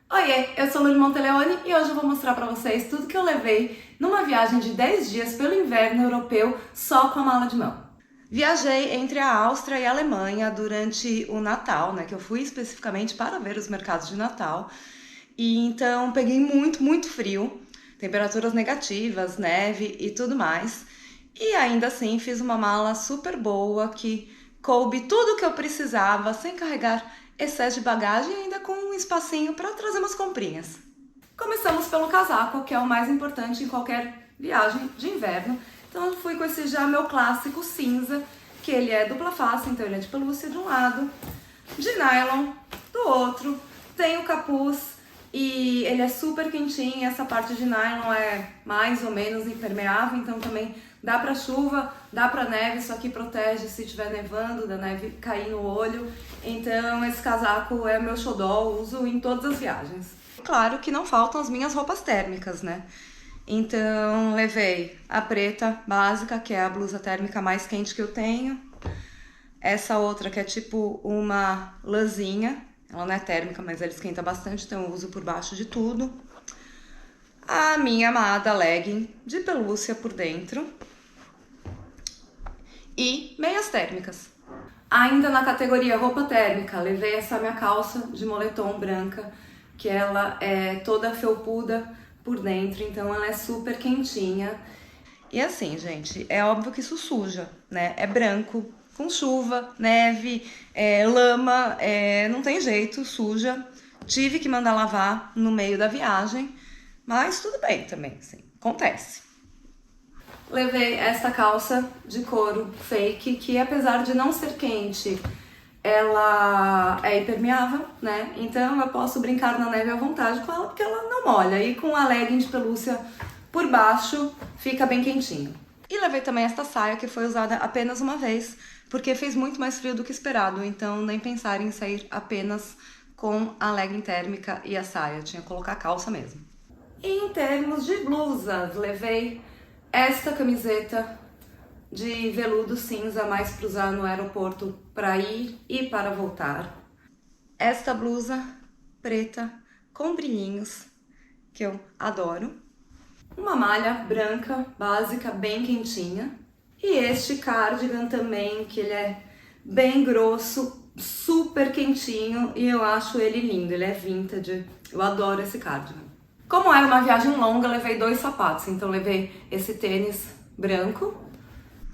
Oiê, eu sou Luli Monteleone e hoje eu vou mostrar pra vocês tudo que eu levei numa viagem de 10 dias pelo inverno europeu só com a mala de mão. Viajei entre a Áustria e a Alemanha durante o Natal, né, que eu fui especificamente para ver os mercados de Natal. E então peguei muito frio, temperaturas negativas, neve e tudo mais. E ainda assim fiz uma mala super boa que coube tudo o que eu precisava sem carregar excesso de bagagem e ainda com um espacinho para trazer umas comprinhas. Começamos pelo casaco, que é o mais importante em qualquer viagem de inverno. Então eu fui com esse já meu clássico cinza, que ele é dupla face, então ele é de pelúcia de um lado, de nylon do outro, tem o capuz e ele é super quentinho. Essa parte de nylon é mais ou menos impermeável, então também dá pra chuva, dá pra neve, isso aqui protege se estiver nevando, da neve cair no olho. Então esse casaco é meu xodó, uso em todas as viagens. Claro que não faltam as minhas roupas térmicas, né? Então levei a preta básica, que é a blusa térmica mais quente que eu tenho. Essa outra que é tipo uma lãzinha, ela não é térmica, mas ela esquenta bastante, então eu uso por baixo de tudo. A minha amada legging de pelúcia por dentro. E meias térmicas. Ainda na categoria roupa térmica, levei essa minha calça de moletom branca, que ela é toda felpuda por dentro, então ela é super quentinha. E assim, gente, é óbvio que isso suja, né? É branco, com chuva, neve, lama, não tem jeito, suja. Tive que mandar lavar no meio da viagem, mas tudo bem também, assim, acontece. Levei essa calça de couro fake, que apesar de não ser quente, ela é impermeável, né? Então eu posso brincar na neve à vontade com ela, porque ela não molha. E com a legging de pelúcia por baixo, fica bem quentinho. E levei também esta saia, que foi usada apenas uma vez, porque fez muito mais frio do que esperado. Então nem pensar em sair apenas com a legging térmica e a saia. Tinha que colocar a calça mesmo. E em termos de blusas, levei esta camiseta de veludo cinza, mais para usar no aeroporto para ir e para voltar. Esta blusa preta com brilhinhos, que eu adoro. Uma malha branca, básica, bem quentinha. E este cardigan também, que ele é bem grosso, super quentinho e eu acho ele lindo, ele é vintage. Eu adoro esse cardigan. Como era uma viagem longa, levei 2 sapatos, então levei esse tênis branco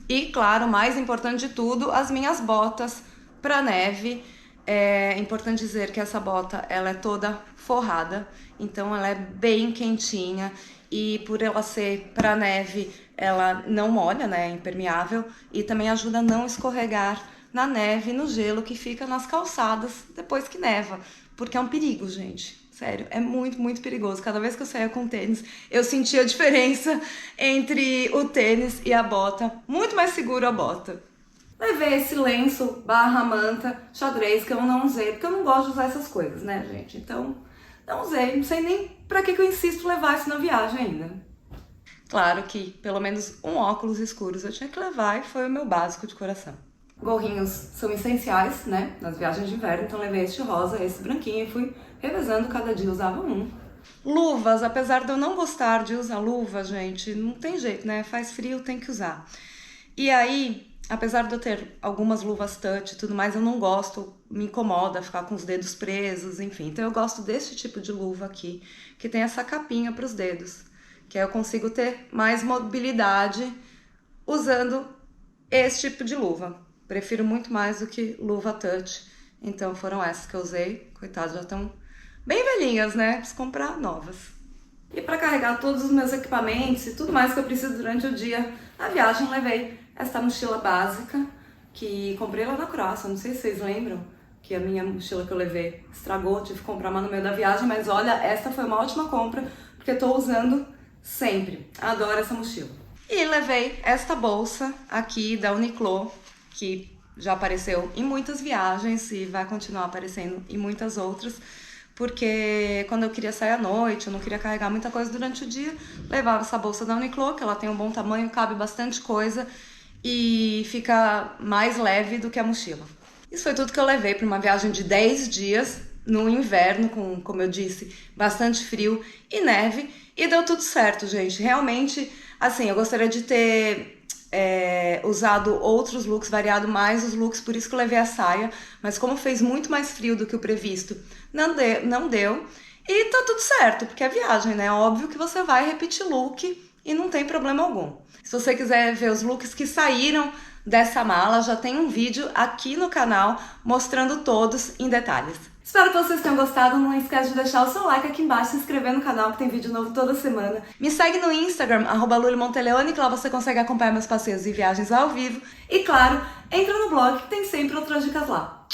e, claro, mais importante de tudo, as minhas botas para neve. É importante dizer que essa bota ela é toda forrada, então ela é bem quentinha e por ela ser para neve, ela não molha, né, é impermeável e também ajuda a não escorregar na neve e no gelo que fica nas calçadas depois que neva, porque é um perigo, gente. Sério, é muito perigoso. Cada vez que eu saía com tênis, eu sentia a diferença entre o tênis e a bota. Muito mais seguro a bota. Levei esse lenço barra manta xadrez que eu não usei, porque eu não gosto de usar essas coisas, né, gente? Então, não usei. Não sei nem pra que eu insisto levar isso na viagem ainda. Claro que pelo menos um óculos escuros eu tinha que levar e foi o meu básico de coração. Gorrinhos são essenciais, né, nas viagens de inverno, então levei este rosa, esse branquinho e fui revezando, cada dia usava um. Luvas, apesar de eu não gostar de usar luva, gente, não tem jeito, né, faz frio, tem que usar. E aí, apesar de eu ter algumas luvas touch e tudo mais, eu não gosto, me incomoda ficar com os dedos presos, enfim. Então eu gosto desse tipo de luva aqui, que tem essa capinha para os dedos, que aí eu consigo ter mais mobilidade usando esse tipo de luva. Prefiro muito mais do que luva touch. Então foram essas que eu usei. Coitadas, já estão bem velhinhas, né? Preciso comprar novas. E para carregar todos os meus equipamentos e tudo mais que eu preciso durante o dia, na viagem levei esta mochila básica, que comprei lá na Croácia. Não sei se vocês lembram que a minha mochila que eu levei estragou, tive que comprar uma no meio da viagem, mas olha, esta foi uma ótima compra, porque eu tô usando sempre. Adoro essa mochila. E levei esta bolsa aqui da Uniqlo, que já apareceu em muitas viagens e vai continuar aparecendo em muitas outras, porque quando eu queria sair à noite, eu não queria carregar muita coisa durante o dia, levava essa bolsa da Uniqlo, que ela tem um bom tamanho, cabe bastante coisa e fica mais leve do que a mochila. Isso foi tudo que eu levei para uma viagem de 10 dias no inverno, com, como eu disse, bastante frio e neve, e deu tudo certo, gente. Realmente, assim, eu gostaria de ter usado outros looks, variado mais os looks, por isso que eu levei a saia, mas como fez muito mais frio do que o previsto, não deu. E tá tudo certo, porque é viagem, né? Óbvio que você vai repetir look e não tem problema algum. Se você quiser ver os looks que saíram dessa mala, já tem um vídeo aqui no canal mostrando todos em detalhes. Espero que vocês tenham gostado, não esquece de deixar o seu like aqui embaixo, se inscrever no canal que tem vídeo novo toda semana. Me segue no Instagram, @lulimonteleone, que lá você consegue acompanhar meus passeios e viagens ao vivo. E claro, entra no blog que tem sempre outras dicas lá.